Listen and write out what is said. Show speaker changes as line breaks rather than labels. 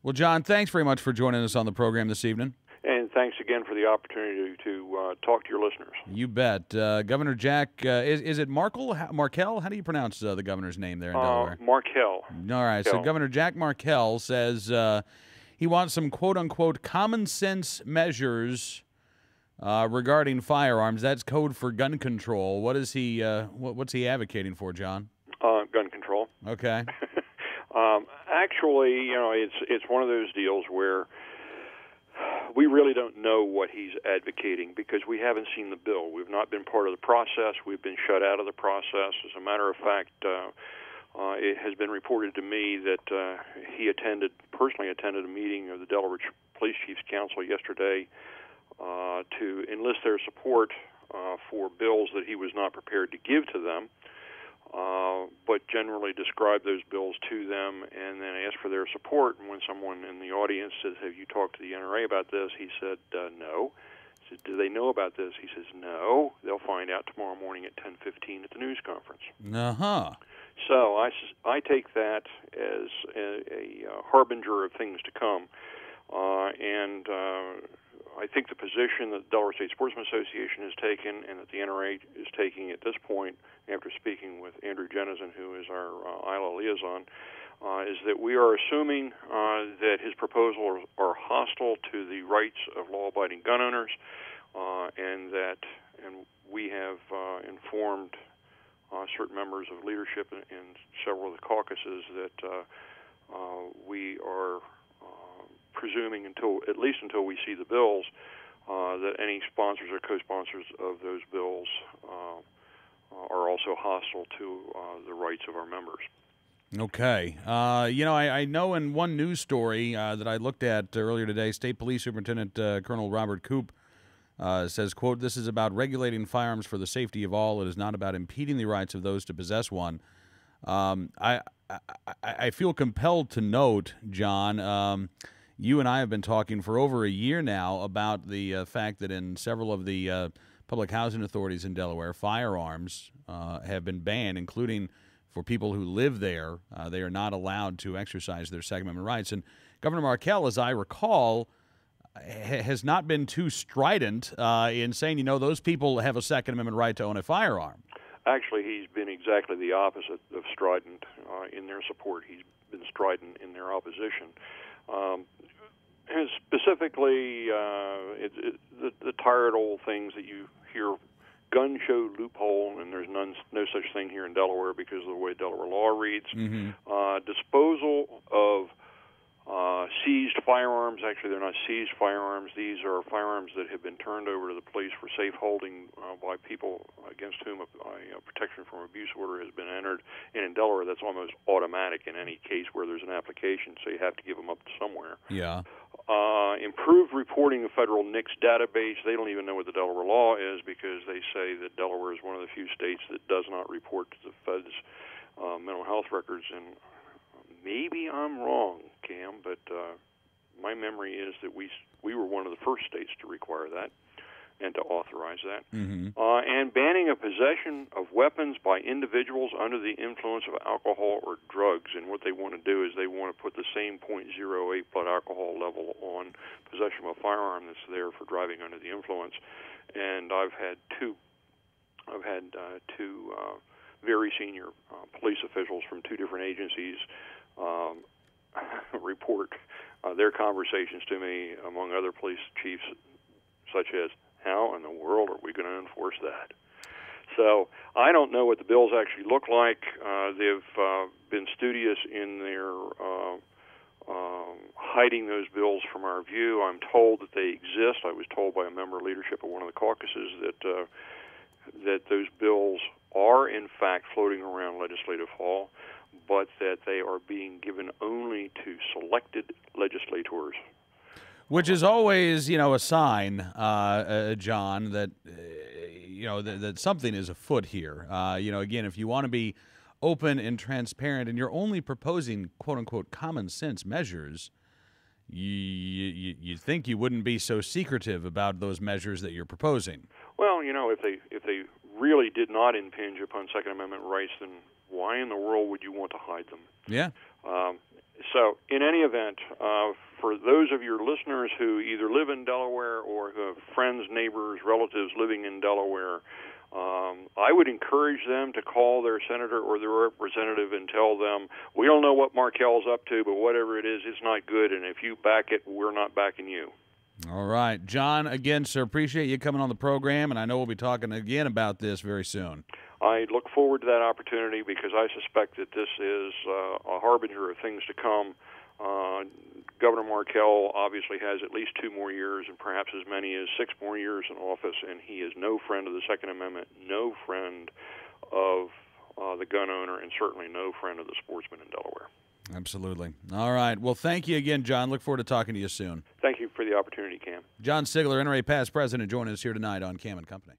Well, John, thanks very much for joining us on the program this evening.
And thanks again for the opportunity to talk to your listeners.
You bet. Governor Jack, is it Markell? How do you pronounce the governor's name there in Delaware?
Markell.
All right, so Governor Jack Markell says he wants some quote-unquote common sense measures regarding firearms. That's code for gun control. What is he? What's he advocating for, John?
Gun control.
Okay.
Actually, it's one of those deals where we really don't know what he's advocating because we haven't seen the bill. We've not been part of the process. We've been shut out of the process. As a matter of fact, it has been reported to me that he personally attended a meeting of the Delaware Police Chiefs Council yesterday to enlist their support for bills that he was not prepared to give to them, but generally described those bills to them and then asked for their support. And when someone in the audience says, "Have you talked to the NRA about this?" he said, "No." I said, "Do they know about this?" He says, "No. They'll find out tomorrow morning at 10:15 at the news conference."
Uh-huh.
So I take that as a harbinger of things to come. And I think the position that the Delaware State Sportsman Association has taken and that the NRA is taking at this point, after speaking with Andrew Jennison, who is our ILA liaison, is that we are assuming that his proposals are hostile to the rights of law-abiding gun owners, and we have informed certain members of leadership in several of the caucuses that we are presuming at least until we see the bills, that any sponsors or co-sponsors of those bills are also hostile to the rights of our members.
Okay. I know in one news story that I looked at earlier today, State Police Superintendent Colonel Robert Koop says, quote, "This is about regulating firearms for the safety of all. It is not about impeding the rights of those to possess one." I feel compelled to note, John, you and I have been talking for over a year now about the fact that in several of the public housing authorities in Delaware, firearms have been banned, including for people who live there. They are not allowed to exercise their Second Amendment rights. And Governor Markell, as I recall, has not been too strident in saying, those people have a Second Amendment right to own a firearm.
Actually, he's been exactly the opposite of strident in their support. He's been strident in their opposition. Specifically, the tired old things that you hear, gun show loophole, and there's no such thing here in Delaware because of the way Delaware law reads. Mm-hmm. Disposal of seized firearms. Actually, they're not seized firearms. These are firearms that have been turned over to the police for safe holding by people against whom a protection from abuse order has been entered. And in Delaware, that's almost automatic in any case where there's an application, so you have to give them up to somewhere.
Yeah.
Improved reporting of federal NICS database. They don't even know what the Delaware law is because they say that Delaware is one of the few states that does not report to the feds mental health records. And maybe I'm wrong, Cam, but my memory is that we were one of the first states to require that and to authorize that. Mm-hmm. And banning of possession of weapons by individuals under the influence of alcohol or drugs. And what they want to do is they want to put the same .08 blood alcohol level on possession of a firearm that's there for driving under the influence. And I've had two very senior police officials from two different agencies report their conversations to me, among other police chiefs, such as, how in the world are we going to enforce that? So I don't know what the bills actually look like. They've been studious in their hiding those bills from our view. I'm told that they exist. I was told by a member of leadership of one of the caucuses that those bills are, in fact, floating around Legislative Hall, but that they are being given only to selected legislators.
Which is always, a sign, John, that that something is afoot here. Again, if you want to be open and transparent, and you're only proposing "quote unquote" common sense measures, you think you wouldn't be so secretive about those measures that you're proposing.
Well, if they really did not impinge upon Second Amendment rights, then why in the world would you want to hide them?
Yeah.
So, in any event, for those of your listeners who either live in Delaware or who have friends, neighbors, relatives living in Delaware, I would encourage them to call their senator or their representative and tell them, we don't know what Markell's up to, but whatever it is, it's not good, and if you back it, we're not backing you.
All right. John, again, sir, appreciate you coming on the program, and I know we'll be talking again about this very soon.
I look forward to that opportunity because I suspect that this is a harbinger of things to come. Governor Markell obviously has at least 2 more years and perhaps as many as 6 more years in office, and he is no friend of the Second Amendment, no friend of the gun owner, and certainly no friend of the sportsman in Delaware.
Absolutely. All right. Well, thank you again, John. Look forward to talking to you soon.
Thank you for the opportunity, Cam.
John Sigler, NRA past president, joining us here tonight on Cam & Company.